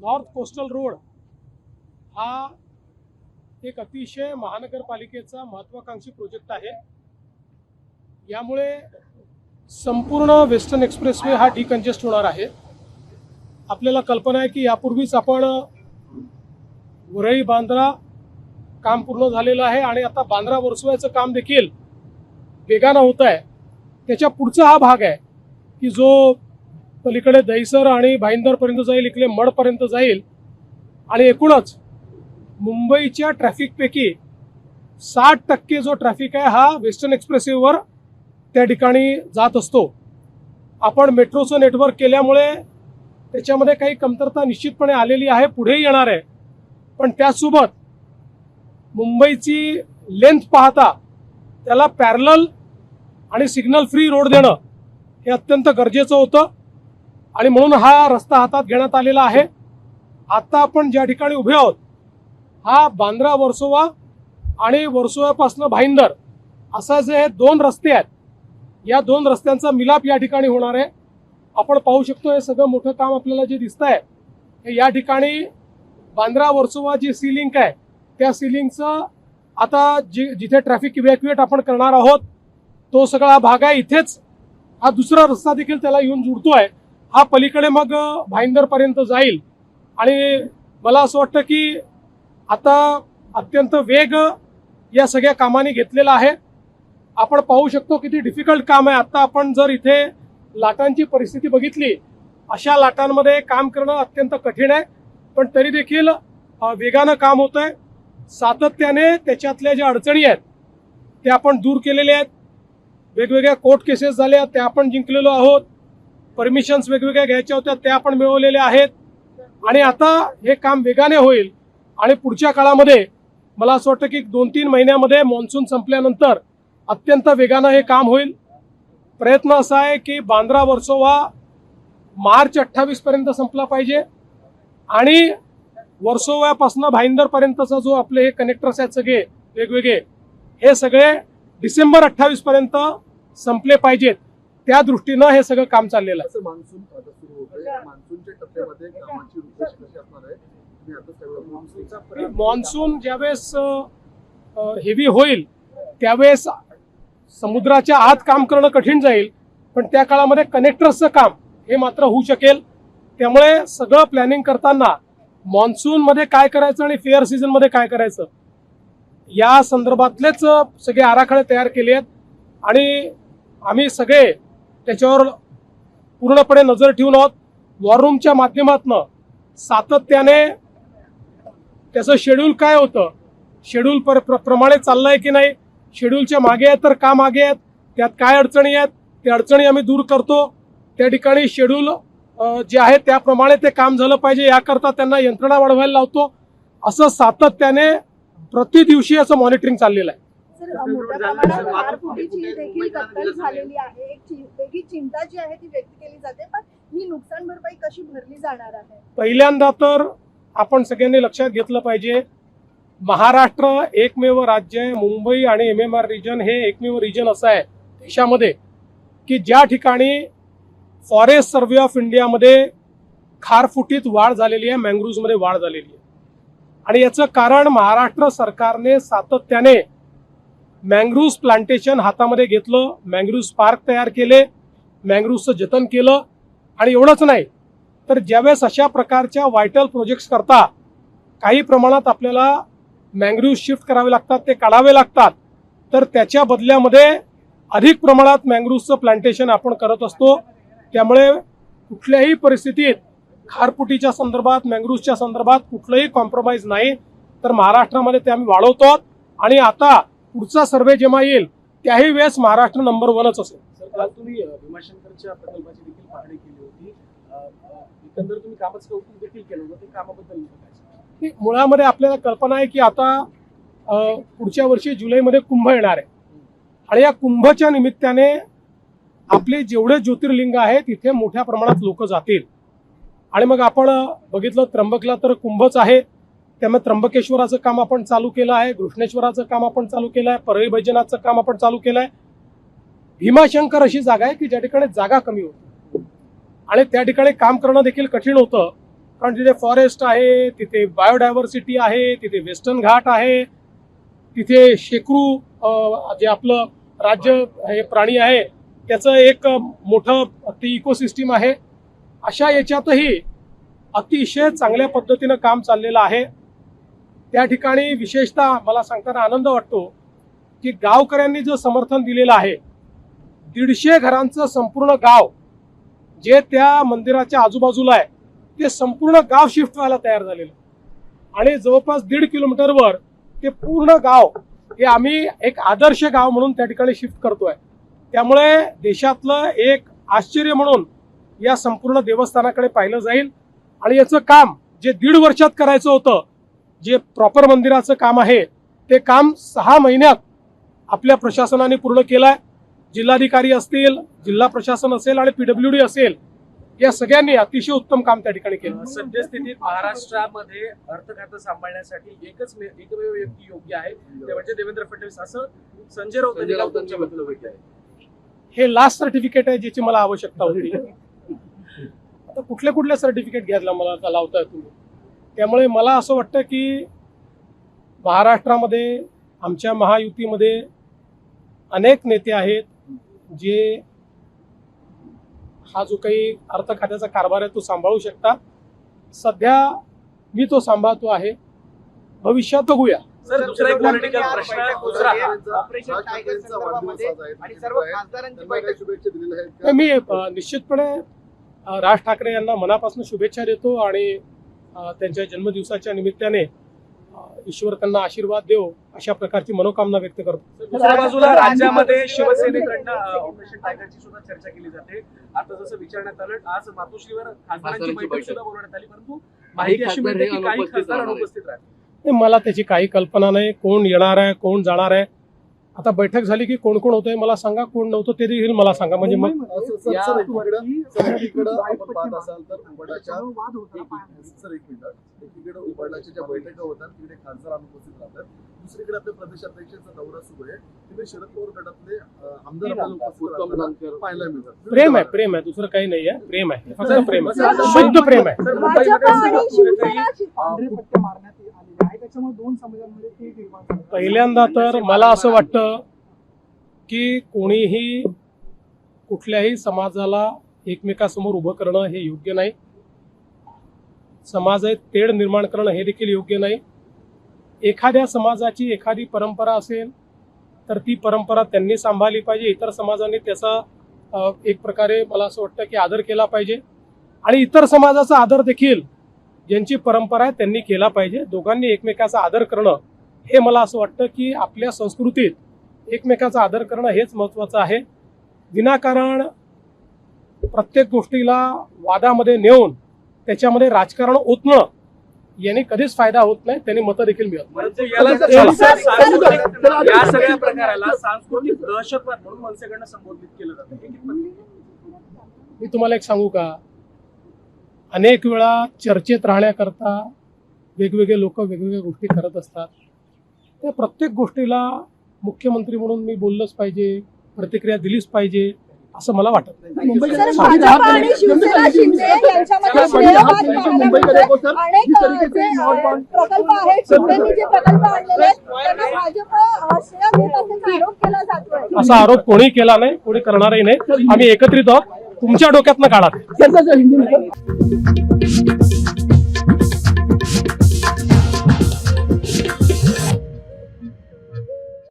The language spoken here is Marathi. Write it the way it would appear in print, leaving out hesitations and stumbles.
नॉर्थ कोस्टल रोड हा एक अतिशय महानगरपालिकेचा महत्त्वाकांक्षी प्रोजेक्ट आहे। यामुळे संपूर्ण वेस्टर्न एक्सप्रेसवे हा डिकंजेस्ट होणार आहे। आपल्याला कल्पना आहे की यापूर्वीच आपण वरळी बांद्रा काम पूर्ण झालेलं आहे आणि आता बांद्रा वर्सोव्याचं काम देखील वेगानं होत आहे। त्याच्या पुढचा हा भाग आहे की जो पलीकडे दहिसर आणि भाईंदरपर्यंत जाईल, इकडे मडपर्यंत जाईल आणि एकूणच मुंबईच्या ट्रॅफिकपैकी 60% जो ट्रॅफिक आहे हा वेस्टर्न एक्सप्रेसवेवर त्या ठिकाणी जात असतो। आपण मेट्रोचं नेटवर्क केल्यामुळे त्याच्यामध्ये काही कमतरता निश्चितपणे आलेली आहे, पुढेही येणार आहे। पण त्यासोबत मुंबईची लेंथ पाहता त्याला पॅरलल आणि सिग्नल फ्री रोड देणं हे अत्यंत गरजेचं होतं आणि म्हणून हा रस्ता हातात घेण्यात आलेला आहे। आता आपण ज्या ठिकाणी उभे आहोत हा बांद्रा वर्सोवा आणि वर्सोव्यापासून भाईंदर असा जे दोन रस्ते आहेत, या दोन रस्त्यांचा मिलाप या ठिकाणी होणार आहे। आपण पाहू शकतो हे सगळं मोठं काम आपल्याला जे दिसतंय हे या ठिकाणी बांद्रा वर्सोवा जी सी लिंक आहे त्या सी लिंकचं आता जिथे ट्रॅफिक इव्हॅक्युएट आपण करणार आहोत तो सगळा भाग आहे। इथेच हा दुसरा रस्ता देखील त्याला येऊन जुळतोय। हा पलीकडे मग भाईंदरपर्यंत जाईल आणि मला असं वाटतं की आता अत्यंत वेग या सगळ्या कामाने घेतलेला आहे। आपण पाहू शकतो किती डिफिकल्ट काम आहे। आता आपण जर इथे लाटांची परिस्थिती बघितली, अशा लाटांमध्ये काम करणं अत्यंत कठीण आहे, पण तरी देखील वेगानं काम होत आहे। सातत्याने त्याच्यातल्या ज्या अडचणी आहेत त्या आपण दूर केलेल्या आहेत। वेगवेगळ्या कोर्ट केसेस झाल्या त्या आपण जिंकलेलो आहोत, परमिशन्स वेगवेगळ्या घ्यायच्या होत्या त्या आपण मिळवलेल्या आहेत आणि आता हे काम वेगाने होईल आणि पुढच्या काळामध्ये मला असं वाटतं की 2-3 महिन्यामध्ये मॉन्सून संपल्यानंतर अत्यंत वेगानं हे काम होईल। प्रयत्न असा आहे की बांद्रा वर्सोवा मार्च 28 पर्यंत संपला पाहिजे आणि वर्सोव्यापासून भाईंदरपर्यंतचा जो आपले हे कनेक्टर्स आहेत सगळे वेगवेगळे हे सगळे डिसेंबर 28 पर्यंत संपले पाहिजेत। त्या दृष्टीनं हे सगळं काम चाललेलं आहे। मान्सून सुरू होतोय, मान्सूनच्या टप्प्यामध्ये कामाची उद्देश कशी असणार आहे? तुम्ही आता सगळं मॉन्सून ज्यावेळेस हेवी होईल त्यावेळेस समुद्राच्या आत काम करणं कठीण जाईल, पण त्या काळामध्ये कनेक्टर्सचं काम हे मात्र होऊ शकेल। त्यामुळे सगळं प्लॅनिंग करताना मॉन्सून मध्ये काय करायचं आणि फेअर सीझन मध्ये काय करायचं या संदर्भातलेच सगळे आराखडे तयार केले आहेत आणि आम्ही सगळे त्याच्यावर पूर्णपणे नजर ठेवून आहोत। वॉर रूमच्या माध्यमातून सातत्याने त्याचं शेड्यूल काय होतं, शेड्यूल प्रमाणे चाललंय की नाही, शेड्यूलच्या मागे आहेत तर का मागे आहेत, त्यात काय अडचणी आहेत त्या अडचणी आम्ही दूर करतो। त्या ठिकाणी शेड्यूल जे आहे त्याप्रमाणे ते काम झालं पाहिजे याकरता त्यांना यंत्रणा वाढवायला लावतो। असं सातत्याने प्रति दिवशी याचं मॉनिटरिंग चाललेलं आहे। मोठ्या प्रमाणात गारपिटीची देखील कत्तल झालेली आहे। एक वेगळी चिंता जी आहे ती व्यक्त केली जाते, पण ही नुकसान भरपाई कशी भरली जाणार आहे? पहिल्यांदा तर आपण सगळ्यांनी लक्षात घेतलं पाहिजे, महाराष्ट्र एकमेव राज्य आहे, मुंबई आणि MMR रिजन हे एकमेव रिजन असं आहे देशामध्ये की ज्या ठिकाणी फॉरेस्ट सर्व्हे ऑफ इंडियामध्ये खारफुटीत वाढ झालेली आहे, मँग्रोव्हमध्ये वाढ झालेली आहे आणि याचं कारण महाराष्ट्र सरकारने सातत्याने मँग्रोव्ह प्लांटेशन हातामध्ये घेतलं, मँग्रोव्ह पार्क तयार केले, मँग्रोव्हचं जतन केलं आणि एवढंच नाही तर ज्यावेळेस अशा प्रकारच्या व्हायटल प्रोजेक्ट्स करता काही प्रमाणात आपल्याला मँग्रोव्ह शिफ्ट करावे लागतात, ते काढावे लागतात, तर त्याच्या बदल्यामध्ये अधिक प्रमाणात मँग्रोव्हचं प्लांटेशन आपण करत असतो। त्यामुळे कुठल्याही परिस्थितीत खारफुटीच्या संदर्भात मँग्रोव्हच्या संदर्भात कुठलंही कॉम्प्रोमाइज नाही, तर महाराष्ट्रामध्ये ते आम्ही वाढवतो आणि आता पुढचा सर्वे जेव्हा येईल त्याही वेळेस महाराष्ट्र नंबर 1च असेल। काल तुम्ही भीमाशंकरच्या प्रकल्पाची देखील पाहणी केली होती, एकंदर तुम्ही कामाचं कौतुक देखील केलं होतं, ते कामाबद्दल मुळामध्ये आपल्याला कल्पना आहे की आता पुढच्या वर्षी जुलैमध्ये कुंभ येणार आहे आणि या कुंभच्या निमित्ताने आपले जेवढे ज्योतिर्लिंग आहेत तिथे मोठ्या प्रमाणात लोक जातील आणि मग आपण बघितलं त्र्यंबकला तर कुंभच आहे, त्यामुळे त्र्यंबकेश्वराचं काम आपण चालू केलं आहे, घृष्णेश्वराचं काम आपण चालू केलं आहे, परळी वैजनाथचं काम आपण चालू केलं आहे। भीमाशंकर अशी जागा आहे की ज्या ठिकाणी जागा कमी होती आणि त्या ठिकाणी काम करणं देखील कठीण होतं कारण तिथे फॉरेस्ट आहे, तिथे बायोडायव्हर्सिटी आहे, तिथे वेस्टर्न घाट आहे, तिथे शेकरू जे आपलं राज्य हे प्राणी आहे त्याचं एक मोठं ती इकोसिस्टीम आहे. अशा याच्यातही अतिशय चांगल्या पद्धतीनं काम चाललेलं आहे. त्या ठिकाणी विशेषतः मला सांगताना आनंद वाटतो की गावकऱ्यांनी जो समर्थन दिलेलं आहे, 150 घरांचं संपूर्ण गाव जे त्या मंदिराच्या आजूबाजूला आहे ते संपूर्ण गाव शिफ्ट व्हायला तयार झालेलं आणि जवळपास 1.5 किलोमीटरवर ते पूर्ण गाव हे आम्ही एक आदर्श गाव म्हणून त्या ठिकाणी शिफ्ट करतोय. त्यामुळे देशातलं एक आश्चर्य म्हणून या संपूर्ण देवस्थानाकडे पाहिलं जाईल आणि याचं काम जे 1.5 वर्षात करायचं होतं, जे प्रॉपर मंदिराचं काम आहे ते काम 6 महिन्यात आपल्या प्रशासनाने पूर्ण केलंय. जिल्हाधिकारी असतील, जिल्हा प्रशासन असेल आणि PWD असेल, या सगळ्यांनी अतिशय उत्तम काम त्या ठिकाणी केलं. सद्यस्थितीत महाराष्ट्रामध्ये अर्थ खातं सांभाळण्यासाठी एकमेव व्यक्ती योग्य आहे ते म्हणजे देवेंद्र फडणवीस, असं संजय राऊतांच्या बद्दल आहे. हे लास्ट सर्टिफिकेट आहे ज्याची मला आवश्यकता होती. आता कुठले सर्टिफिकेट घ्यायला मला लावताय तुम्ही. त्यामुळे मला असं वाटतं की महाराष्ट्रामध्ये आमच्या महायुतीमध्ये अनेक नेते आहेत जे हा जो काही अर्थ खात्याचा कारभार आहे तो सांभाळू शकतात. सध्या मी तो सांभाळतो आहे, भविष्यात बघूया. सर, दुसरा एक पॉलिटिकल प्रश्न ऑपरेशन टायगर संदर्भामध्ये आणि सर्व खासदारांची बैठक शुभेच्छा दिलेल्या आहेत. मी निश्चितपणे राज ठाकरे यांना मनापासून शुभेच्छा देतो आणि त्यांच्या जन्मदिवसाच्या निमित्ताने ईश्वर त्यांना आशीर्वाद देव अशा प्रकारची मनोकामना व्यक्त करतो. दुसऱ्या बाजूला राज्यामध्ये शिवसेनेकडनं ऑपरेशन टायगरची सुद्धा चर्चा केली जाते. आता जसं विचारण्यात आलं, आज मातोश्रीवर खासदारांची बैठक सुद्धा बोलवण्यात आली, परंतु माहिती अशी मिळते की काही खासदार अनुपस्थित राहतील. मला त्याची काही कल्पना नाही. कोण येणार आहे, कोण जाणार आहे. आता बैठक झाली की कोण कोण होतंय मला सांगा, कोण नव्हतं ते देखील मला सांगा. म्हणजे मग एकीकडे आपण पाहत असाल तर उबडाच्या एकीकडे उबडाच्या ज्या बैठका होतात तिकडे खासदार अनुपस्थित राहतात. दुसरीकडे आपल्या प्रदेशाध्यक्षांचा दौरा सुरू आहे, तिथे शरद पवार गटातले आमदार आपल्याला उपस्थित पाहायला मिळतात. प्रेम आहे, दुसरं काही नाही आहे. प्रेम आहे, फक्त प्रेम आहे, शुद्ध प्रेम आहे. पहिल्यांदा तर मला असं वाटतं की कोणीही कुठल्याही समाजाला एकमेकासमोर उभं करणं हे योग्य नाही. समाजात तेढ निर्माण करणं हे देखील योग्य नाही. एखाद्या समाजाची एखादी परंपरा असेल तर ती परंपरा त्यांनी सांभाळली पाहिजे. इतर समाजाने त्याचा एक प्रकारे मला असं वाटतं की आदर केला पाहिजे आणि इतर समाजाचा आदर देखील ज्यांची परंपरा आहे त्यांनी केला पाहिजे. दोघांनी एकमेकाचा आदर करणं हे मला असं वाटतं की आपल्या संस्कृतीत एकमेकाचा आदर करणं हेच महत्त्वाचं आहे. विनाकारण प्रत्येक गोष्टीला वादामध्ये नेऊन त्याच्यामध्ये राजकारण ओतणं याने कधीच फायदा होत नाही, त्यांनी मतं देखील मिळत नाही. या सगळ्या प्रकाराला सांस्कृतिक दहशतवाद म्हणून मनसेकडनं संबोधित केलं जातं. मी तुम्हाला एक सांगू का, अनेक वेळा चर्चेत राहण्याकरता वेगवेगळे लोक वेगवेगळ्या गोष्टी करत असतात. त्या प्रत्येक गोष्टीला मुख्यमंत्री म्हणून मी बोललंच पाहिजे, प्रतिक्रिया दिलीच पाहिजे असं मला वाटत नाही. सर, भाजप आणि शिवसेना शिंदे यांच्यामध्ये श्रेयवाद पाहायला मिळतोय. अनेक जे प्रकल्प आहेत, शिंदेनी जे प्रकल्प आणलेले आहेत त्यांना भाजप श्रेय घेत असल्याचा आरोप केला जातोय. असा आरोप कोणी केला नाही, कोणी करणारही नाही. आम्ही एकत्रित आहोत. तुमच्या डोक्यातनं काढा.